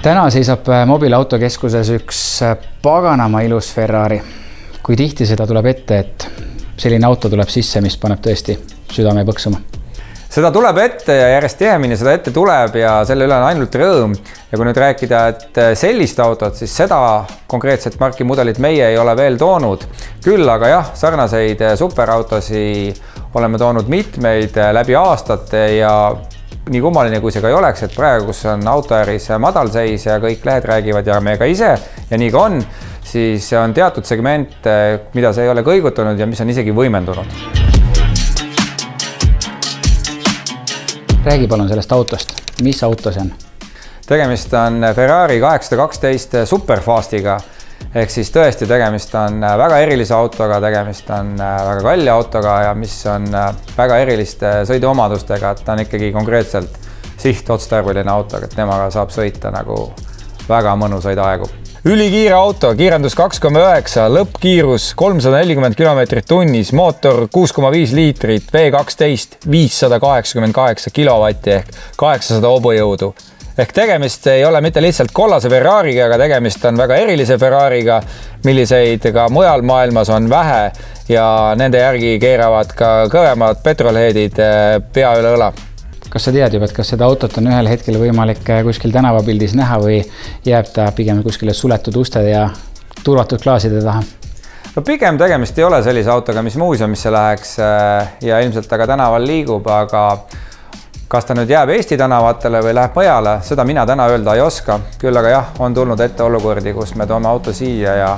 Täna seisab mobiilautokeskuses üks paganama ilus Ferrari. Kui tihti seda tuleb ette, et selline auto tuleb sisse, mis paneb tõesti südame põksuma? Seda tuleb ette ja järjest tihemini seda ette tuleb ja selle üle on ainult rõõm. Ja kui nüüd rääkida, et sellist autot, siis seda konkreetset marki mudelit meie ei ole veel toonud. Küll aga jah, sarnaseid superautosi oleme toonud mitmeid läbi aastate ja nii kummaline kui see ka ei oleks, et praegu, kus on autoäris madalseis ja kõik lehed räägivad ja me ka ise ja nii ka on, siis on teatud segment, mida see ei ole kõigutunud ja mis on isegi võimendunud. Räägi palun sellest autost. Mis auto see on? Tegemist on Ferrari 812 Superfastiga. Ehk siis tõesti tegemist on väga erilise autoga, tegemist on väga kalli autoga ja mis on väga eriliste sõiduomadustega, et ta on ikkagi konkreetselt sihtotstarbeline auto, et temaga saab sõita nagu väga mõnusaid aegu. Ülikiire auto, kiirendus 2,9, lõppkiirus 340 km/h, mootor 6,5 liitrit, V12, 588 kilovatti ehk 800 hobujõudu. Ehk tegemist ei ole mitte lihtsalt kollase Ferrariga, aga tegemist on väga erilise Ferrariga, milliseid ka mujal maailmas on vähe ja nende järgi keeravad ka kõvemad petrolheedid pea üle õla. Kas sa tead juba, et kas seda autot on ühel hetkel võimalik kuskil tänavapildis näha või jääb ta pigem kuskile suletud uste ja turvatud klaaside taha? No pigem tegemist ei ole sellise autoga, mis muuseumisse läheks ja ilmselt ta ka tänaval liigub, aga kas ta nüüd jääb Eesti tänavatele või läheb mujale, seda mina täna öelda ei oska. Küll aga jah, on tulnud ette olukordi, kus me toome auto siia ja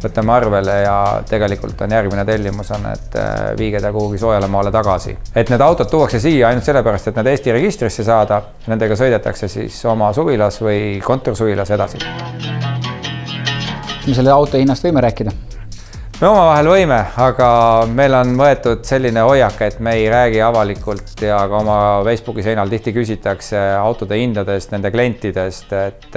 võtame arvele ja tegelikult on järgmine tellimus on, et viige ta kuhugi soojale maale tagasi. Et need autod tuuakse siia ainult sellepärast, et need Eesti registrisse saada, nendega sõidetakse siis oma suvilas või kontorsuvilas edasi. Me selle auto hinnast võime rääkida? Me omavahel võime, aga meil on võetud selline hoiak, et me ei räägi avalikult ja ka oma Facebooki seinal tihti küsitakse autode hindadest, nende klientidest, et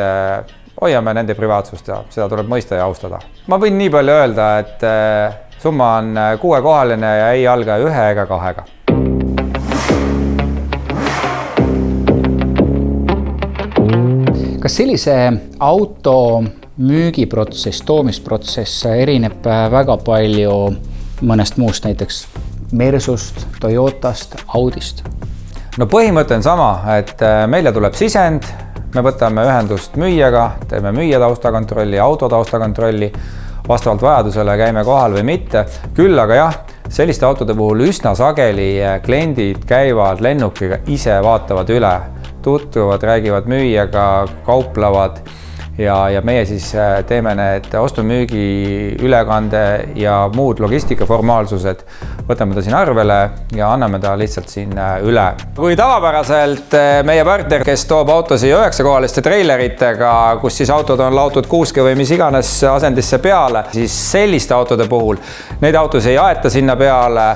hoiame nende privaatsust ja seda tuleb mõista ja austada. Ma võin nii palju öelda, et summa on 6-kohaline ja ei alga 1 ega 2-ga. Kas sellise auto müügiprotsess, toomisprotsess erineb väga palju mõnest muust, näiteks Mersust, Toyotast, Audist? No põhimõte on sama, et meile tuleb sisend, me võtame ühendust müüjaga, teeme müüja taustakontrolli, auto taustakontrolli, vastavalt vajadusele käime kohal või mitte. Küll aga jah, selliste autode puhul üsna sageli kliendid käivad lennukiga, ise vaatavad üle, tutvuvad, räägivad müüjaga, kauplevad ja meie siis teeme need ostumüügi ülekande ja muud logistikaformaalsused. Võtame ta siin arvele ja anname ta lihtsalt siin üle. Kui tavapäraselt meie partner, kes toob autosi 9-kohaliste treileritega, kus siis autod on laotud kuuske või mis iganes asendisse peale, siis selliste autode puhul neid autosid ei aeta sinna peale,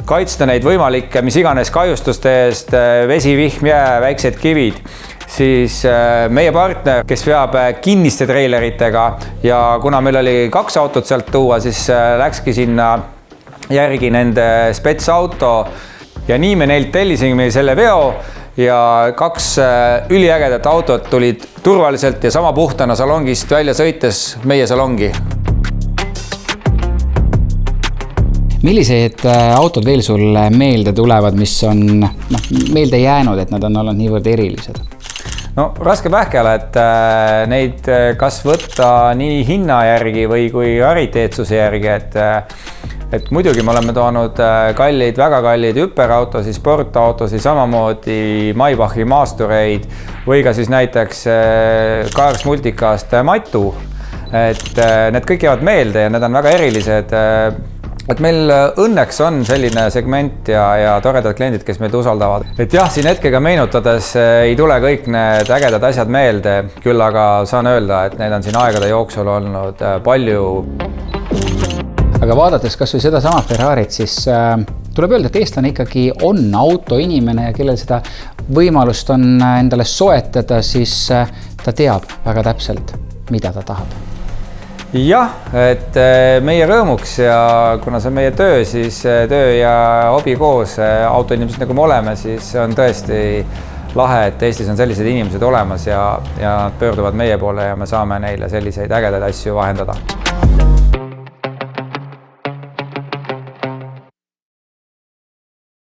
kaitsta neid võimalikke mis iganes kahjustuste eest, vesi, vihm, jää, väiksed kivid, siis meie partner, kes veab kinniste treileritega ja kuna meil oli 2 autot sealt tuua, siis läkski sinna järgi nende spetsauto ja nii me neilt tellisime selle veo ja 2 üliägedat autot tulid turvaliselt ja sama puhtana salongist välja sõites meie salongi. Millised autod veel sul meelde tulevad, mis on meelde jäänud, et nad on olnud niivõrd erilised? No raske pähkele, et neid kas võtta nii hinna järgi või kui rariteetsuse järgi, et muidugi me oleme toonud kalleid, väga kalleid hüperautosi, sportautosi, samamoodi Maybachi maastureid või ka siis näiteks Cars Multicast Matu. Et need kõik jäävad meelde ja need on väga erilised. Et meil õnneks on selline segment ja toredad kliendid, kes meid usaldavad. Et jah, siin hetkega meenutades ei tule kõik need ägedad asjad meelde, küll aga saan öelda, et need on siin aegade jooksul olnud palju. Aga vaadates kas või seda sama Ferrarit, siis tuleb öelda, et eestlane ikkagi on autoinimene ja kellel seda võimalust on endale soetada, siis ta teab väga täpselt, mida ta tahab. Jah, et meie rõõmuks ja kuna see on meie töö, siis töö ja hobi koos autoinimesed nagu me oleme, siis on tõesti lahe, et Eestis on sellised inimesed olemas ja nad pöörduvad meie poole ja me saame neile selliseid ägedaid asju vahendada.